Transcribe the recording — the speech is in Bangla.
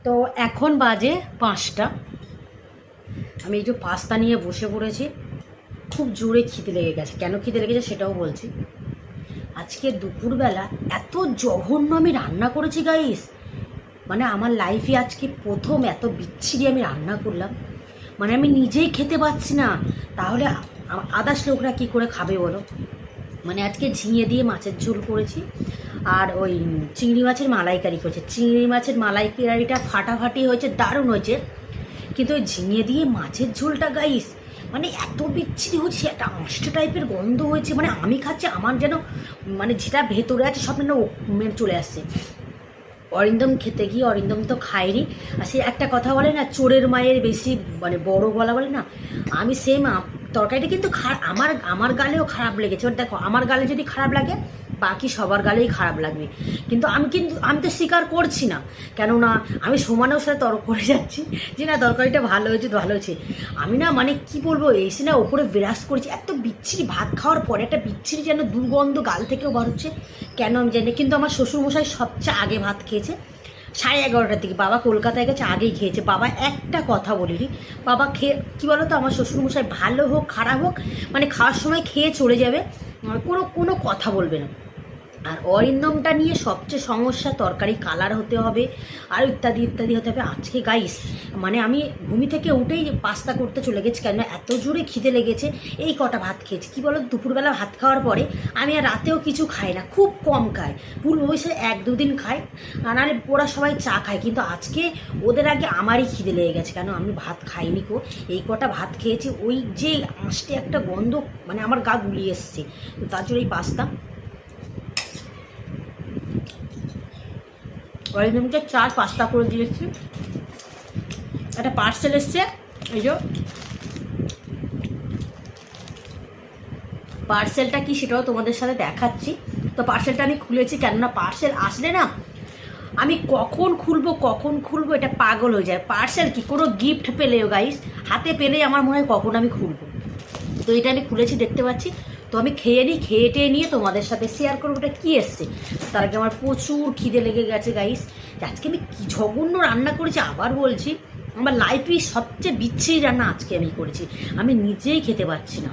তো এখন বাজে 5টা। আমি এই যে পাস্তা নিয়ে বসে পড়েছি। খুব জোরে খিদে লেগে গেছে। কেন খিদে লেগেছে সেটাও বলছি। আজকে দুপুরবেলা এত জঘন্য আমি রান্না করেছি গাইস, মানে আমার লাইফে আজকে প্রথম এত বিচ্ছিরি আমি রান্না করলাম। মানে আমি নিজেই খেতে পাচ্ছি না, তাহলে আদার্স লোকরা কী করে খাবে বলো। মানে আজকে ঝিঙে দিয়ে মাছের ঝোল করেছি, আর ওই চিংড়ি মাছের মালাইকারি করেছে। চিংড়ি মাছের মালাইকারিটা ফাটাফাটি হয়েছে, দারুণ হয়েছে। কিন্তু ওই ঝিঙে দিয়ে মাছের ঝোলটা গাইস মানে এত বিচ্ছিরি হচ্ছে, একটা আঁশটা টাইপের গন্ধ হয়েছে। মানে আমি খাচ্ছি, আমার যেন মানে যেটা ভেতরে আছে সব যেন চলে আসছে। অরিন্দম খেতে গিয়ে অরিন্দম তো খায়নি। আর সে একটা কথা বলে না, চোরের মায়ের বেশি মানে বড় গলা বলে না, আমি সেম। তরকারিটা কিন্তু আমার গালেও খারাপ লেগেছে। ওর দেখো, আমার গালে যদি খারাপ লাগে বাকি সবার গালেই খারাপ লাগবে। কিন্তু আমি তো স্বীকার করছি না, কেননা আমি সমানের সাথে তর্ক করে যাচ্ছি যে না তরকারিটা ভালো হয়েছে ভালো হয়েছে। আমি না মানে কি বলবো, এসে না ওপরে বিরাজ করেছি। এত বিচ্ছিরি ভাত খাওয়ার পরে একটা বিচ্ছিরি যেন দুর্গন্ধ গাল থেকেও বার হচ্ছে, কেন আমি জানি। কিন্তু আমার শ্বশুরমশাই সবচেয়ে আগে ভাত খেয়েছে 11:30টার দিকে। বাবা কলকাতায় গেছে, আগেই খেয়েছে। বাবা একটা কথা বলিনি। বাবা খেয়ে কী বলো তো, আমার শ্বশুরমশাই ভালো হোক খারাপ হোক মানে খাওয়ার সময় খেয়ে চলে যাবে, কোনো কথা বলবে না। আর অরিন্দমটা নিয়ে সবচেয়ে সমস্যা, তরকারি কালার হতে হবে আর ইত্যাদি ইত্যাদি হতে হবে। আজকে গাইস মানে আমি ঘুমি থেকে উঠেই পাস্তা করতে চলে গেছি, কেন এত জোরে খিদে লেগেছে। এই কটা ভাত খেয়েছি। কী বলো, দুপুরবেলা ভাত খাওয়ার পরে আমি আর রাতেও কিছু খাই না, খুব কম খাই। পূর্ব বয়সে 1-2 দিন খাই, নাহলে ওরা সবাই চা খায়। কিন্তু আজকে ওদের আগে আমারই খিদে লেগে গেছে, কেন আমি ভাত খাইনি কো। এই কটা ভাত খেয়েছি, ওই যে আঁশটে একটা গন্ধ মানে আমার গা গুলিয়ে এসছে। তো তার জন্য এই পাস্তা। অরিন্দমকে 4 পাস্তা করে দিয়েছি। একটা পার্সেল এসছে, এই যে পার্সেলটা কি সেটাও তোমাদের সাথে দেখাচ্ছি। তো পার্সেলটা আমি খুলেছি, কেননা পার্সেল আসলে না আমি কখন খুলবো এটা পাগল হয়ে যায়। পার্সেল কি কোনো গিফট পেলেও গাইস হাতে পেলেই আমার মনে হয় কখন আমি খুলবো। তো এটা আমি খুলেছি, দেখতে পাচ্ছি। তো আমি খেয়ে টেয়ে নিয়ে তোমাদের সাথে শেয়ার করবো ওটা কী এসছে। তার আগে আমার প্রচুর খিদে লেগে গেছে গাইস। আজকে আমি কী জঘন্য রান্না করেছি আবার বলছি, আমার লাইফে সবচেয়ে বিচ্ছিরি রান্না আজকে আমি করেছি। আমি নিজেই খেতে পারছি না।